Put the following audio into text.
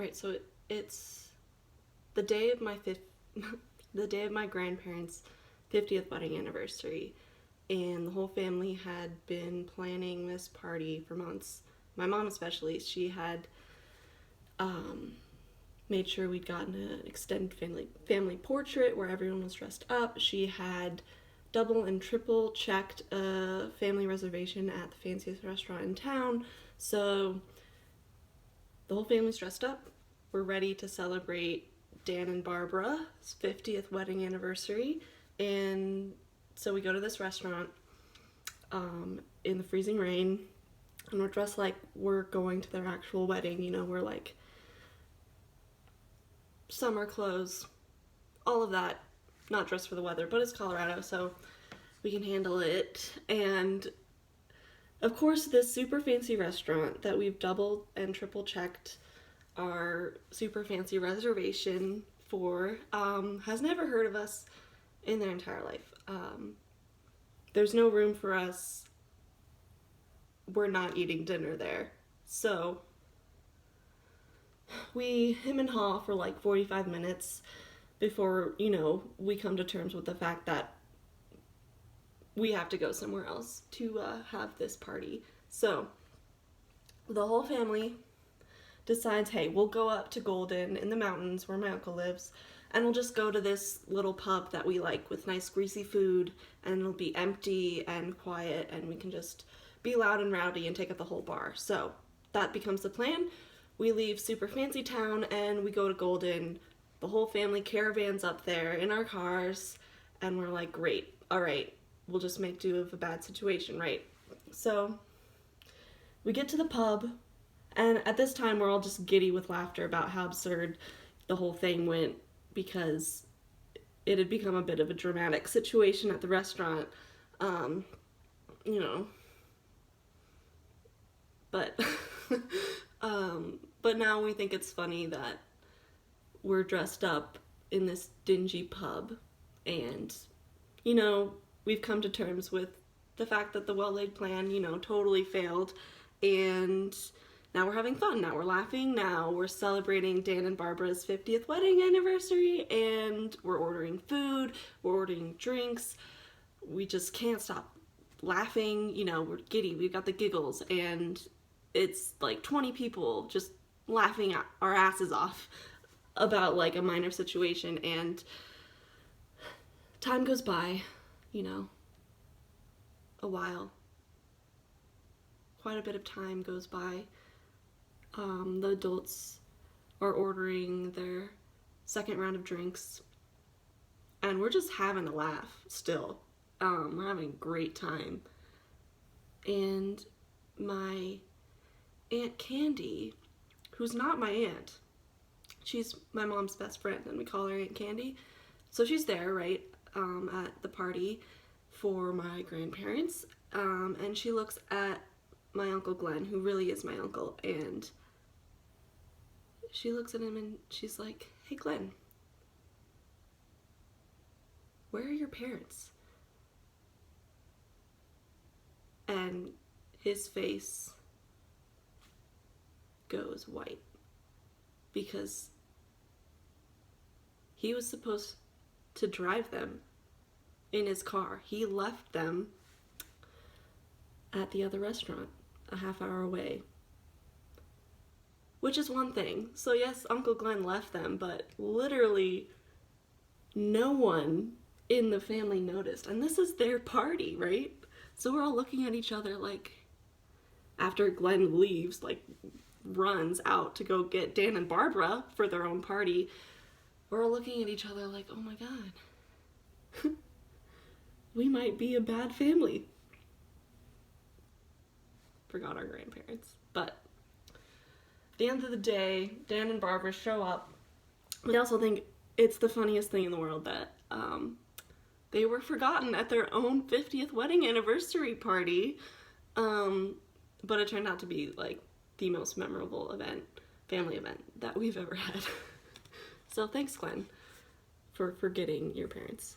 Right, so it's the day of my the day of my grandparents' 50th wedding anniversary, and the whole family had been planning this party for months. My mom especially, she had um, made sure we'd gotten an extended family portrait where everyone was dressed up. She had double and triple checked a family reservation at the fanciest restaurant in town. So the whole family's dressed up. We're ready to celebrate Dan and Barbara's 50th wedding anniversary. And so we go to this restaurant in the freezing rain, and we're dressed like we're going to their actual wedding. You know, we're like summer clothes, all of that. Not dressed for the weather, but it's Colorado, so we can handle it. And of course, this super fancy restaurant that we've double and triple checked our super fancy reservation for has never heard of us in their entire life. There's no room for us. We're not eating dinner there. So we hem and haw for like 45 minutes before, we come to terms with the fact that we have to go somewhere else to have this party. So the whole family decides, hey, we'll go up to Golden in the mountains where my uncle lives, and we'll just go to this little pub that we like with nice greasy food, and it'll be empty and quiet, and we can just be loud and rowdy and take up the whole bar. So that becomes the plan. We leave super fancy town and we go to Golden. The whole family caravans up there in our cars, and we're like, great, all right, we'll just make do of a bad situation, right? So we get to the pub, and at this time we're all just giddy with laughter about how absurd the whole thing went, because it had become a bit of a dramatic situation at the restaurant. you know but but now we think it's funny that we're dressed up in this dingy pub, and we've come to terms with the fact that the well-laid plan totally failed, and now we're having fun, now we're laughing, now we're celebrating Dan and Barbara's 50th wedding anniversary, and we're ordering food, we're ordering drinks, we just can't stop laughing, we're giddy, we've got the giggles, and it's like 20 people just laughing our asses off about like a minor situation. And time goes by, a while, quite a bit of time goes by. The adults are ordering their second round of drinks, and we're just having a laugh still. We're having a great time. And my Aunt Candy, who's not my aunt, she's my mom's best friend, and we call her Aunt Candy. So she's there, right, at the party for my grandparents, and she looks at my Uncle Glenn, who really is my uncle, and she looks at him and she's like, hey Glenn, where are your parents? And his face goes white, because he was supposed to drive them in his car. He left them at the other restaurant a half hour away, which is one thing. So yes, Uncle Glenn left them, but literally no one in the family noticed, and this is their party, right? So we're all looking at each other like, after Glenn leaves, like runs out to go get Dan and Barbara for their own party, we're all looking at each other like, oh my god, we might be a bad family. Forgot our grandparents. But at the end of the day, Dan and Barbara show up. We also think it's the funniest thing in the world that they were forgotten at their own 50th wedding anniversary party. But it turned out to be like the most memorable family event that we've ever had. So thanks, Glenn, for forgetting your parents.